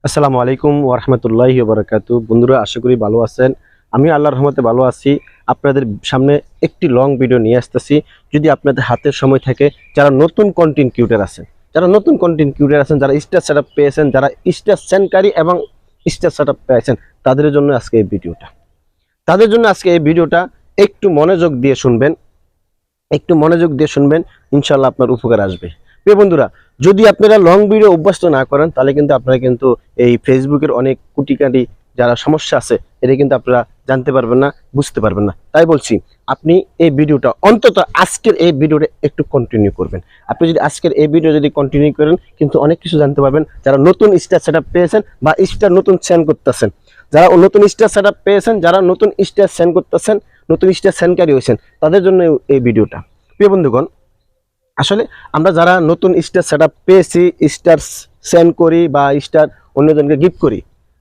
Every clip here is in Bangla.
আসসালামু আলাইকুম ওয়া রাহমাতুল্লাহি ওয়া বারাকাতুহু। বন্ধুরা, আশা করি ভালো আছেন। আমি আল্লাহর রহমতে ভালো আছি। আপনাদের সামনে একটি লং ভিডিও নিয়ে আসতেছি। যদি আপনাদের হাতে সময় থাকে, যারা নতুন কন্টেন্ট ক্রিয়েটর আছেন, যারা স্টার সেটআপ পেয়েছেন, যারা স্টার সেন্ডকারী এবং স্টার সেটআপ পেয়েছেন, তাদের জন্য আজকে এই ভিডিওটা একটু মনোযোগ দিয়ে শুনবেন। ইনশাআল্লাহ আপনার উপকার আসবে। প্রিয় বন্ধুরা, যদি আপনারা লং ভিডিও অভ্যস্ত না করেন, তাহলে কিন্তু আপনারা কিন্তু এই ফেসবুকের অনেক কুটিকাটি যারা সমস্যা আছে, এটা কিন্তু আপনারা জানতে পারবেন না, বুঝতে পারবেন না। তাই বলছি, আপনি এই ভিডিওটা অন্তত আজকের এই ভিডিওটা একটু কন্টিনিউ করবেন। আপনি যদি আজকের এই ভিডিও যদি কন্টিনিউ করেন, কিন্তু অনেক কিছু জানতে পারবেন। যারা নতুন স্টার সেটআপ পেয়েছেন বা স্টার নতুন সেন্ড করতেছেন, যারা নতুন স্টার সেটআপ পেয়েছেন, যারা নতুন স্টার সেন্ড করতেছেন, নতুন স্টার সেন্ডকারী হয়েছেন, তাদের জন্য এই ভিডিওটা। প্রিয় বন্ধুগণ, আসলে আমরা যারা নতুন স্টার সেটআপ পেয়েছি, স্টার সেন্ড করি বা স্টার অন্যজনকে গিফট করি,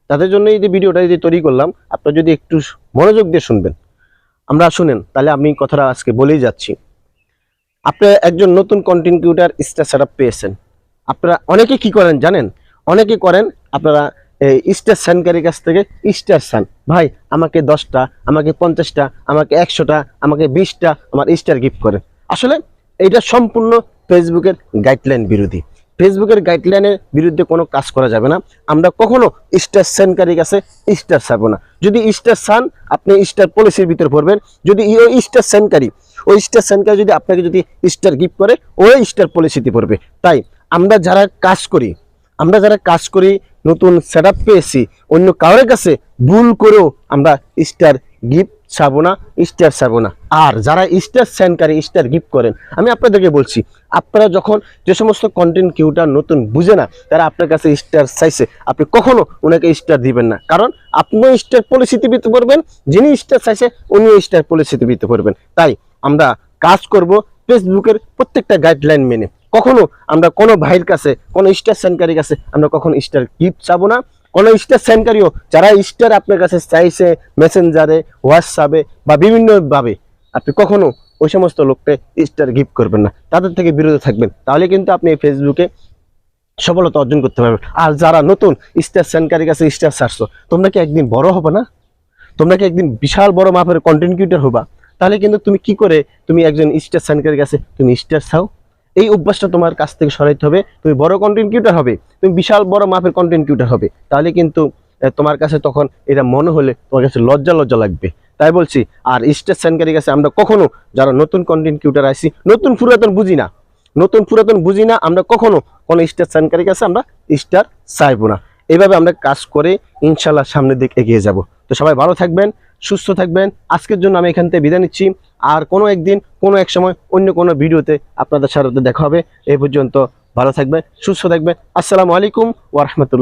তাদের জন্য এই যে ভিডিওটা যদি তৈরি করলাম, আপনারা যদি একটু মনোযোগ দিয়ে শুনবেন, আমরা শুনেন, তাহলে আমি কথাটা আজকে বলেই যাচ্ছি। আপনারা একজন নতুন কন্টেন্ট ক্রিয়েটর স্টার সেটআপ পেয়েছেন। আপনারা অনেকে কি করেন জানেন? অনেকে করেন আপনারা এই স্টার সেন্ডকারীর কাছ থেকে স্টার সান, ভাই আমাকে 10টা, আমাকে 50টা, আমাকে 100টা, আমাকে 20টা আমার স্টার গিফট করেন। আসলে এটা সম্পূর্ণ ফেসবুকের গাইডলাইন বিরোধী। ফেসবুকের গাইডলাইনের বিরুদ্ধে কোনো কাজ করা যাবে না। আমরা কখনো স্টার সেন্ডকারীর কাছে স্টার চাবো না। যদি স্টার চান, আপনি স্টার পলিসির ভিতরে পড়বেন। যদি ওই স্টার সেন্ডকারী যদি আপনাকে যদি স্টার গিফট করে, ওই স্টার পলিসিতে পড়বে। তাই আমরা যারা কাজ করি, নতুন সেটআপ পেয়েছি, অন্য কারোর কাছে ভুল করেও আমরা স্টার গিফট চাবো না, স্টার চাবো না। আর যারা স্টার সেন্ডকারী, স্টার গিফট করেন, আমি আপনাদেরকে বলছি, আপনারা যখন যে সমস্ত কন্টেন্ট ক্রিয়েটর নতুন বুঝে না, তারা আপনার কাছে স্টার চাইছে, আপনি কখনো ওনাকে স্টার দিবেন না। কারণ আপনিও স্টার পলিসিতে ভিত্তি করবেন, যিনি স্টার চাইছে উনিও স্টার পলিসিতে ভিত্তি করবেন। তাই আমরা কাজ করব ফেসবুকের প্রত্যেকটা গাইডলাইন মেনে। কখনো আমরা কোনো ভাইয়ের কাছে, কোনো স্টার সেন্ডকারীর কাছে আমরা কখনো স্টার গিফট চাবো না। কোনো স্টার সেন্ডকারীও যারা স্টার আপনার কাছে চাইছে মেসেঞ্জারে, হোয়াটসঅ্যাপে বা বিভিন্নভাবে, আপনি কখনো ওই সমস্ত লোককে স্টার গিফট করবেন না, তাদের থেকে বিরত থাকবেন। তাহলে কিন্তু আপনি ফেসবুকে সফলতা অর্জন করতে পারবেন। আর যারা নতুন স্টার সেন্ডকারীর কাছে স্টার ছাড়ছো, তোমরা কি একদিন বড় হবে না? তোমরা কি একদিন বিশাল বড় মাপের কন্টেন্ট ক্রিয়েটর হবা? তাহলে কিন্তু তুমি কি করে তুমি একজন স্টার সেন্ডকারীর কাছে তুমি স্টার চাও? এই অভ্যাসটা তোমার কাছ থেকে সরাইতে হবে। তুমি বড় কন্টেন্ট ক্রিয়েটর হবে, তুমি বিশাল বড় মাপের কন্টেন্ট ক্রিয়েটর হবে। তাহলে কিন্তু তোমার কাছে তখন এটা মনে হলে তোমার কাছে লজ্জা লাগবে। তাই বলছি, আর স্টার সেন্ডকারীর কাছে আমরা কখনো, যারা নতুন কন্টেন্ট ক্রিয়েটর আছি, নতুন পুরাতন বুঝি না, আমরা কখনো কোনো স্টার সেন্ডকারীর কাছে আমরা স্টার চাইবো না। এইভাবে আমরা কাজ করে ইনশাল্লাহ সামনের দিকে এগিয়ে যাব। তো সবাই ভালো থাকবেন, সুস্থ থাকবেন। আজকের জন্য আমি এখান থেকে বিদায় নিচ্ছি। আর কোনো একদিন, কোনো এক সময়, অন্য কোনো ভিডিওতে আপনাদের সাথে দেখা হবে। এই পর্যন্ত ভালো থাকবেন, সুস্থ থাকবেন। আসসালামু আলাইকুম ওয়া রাহমাতুল্লাহ।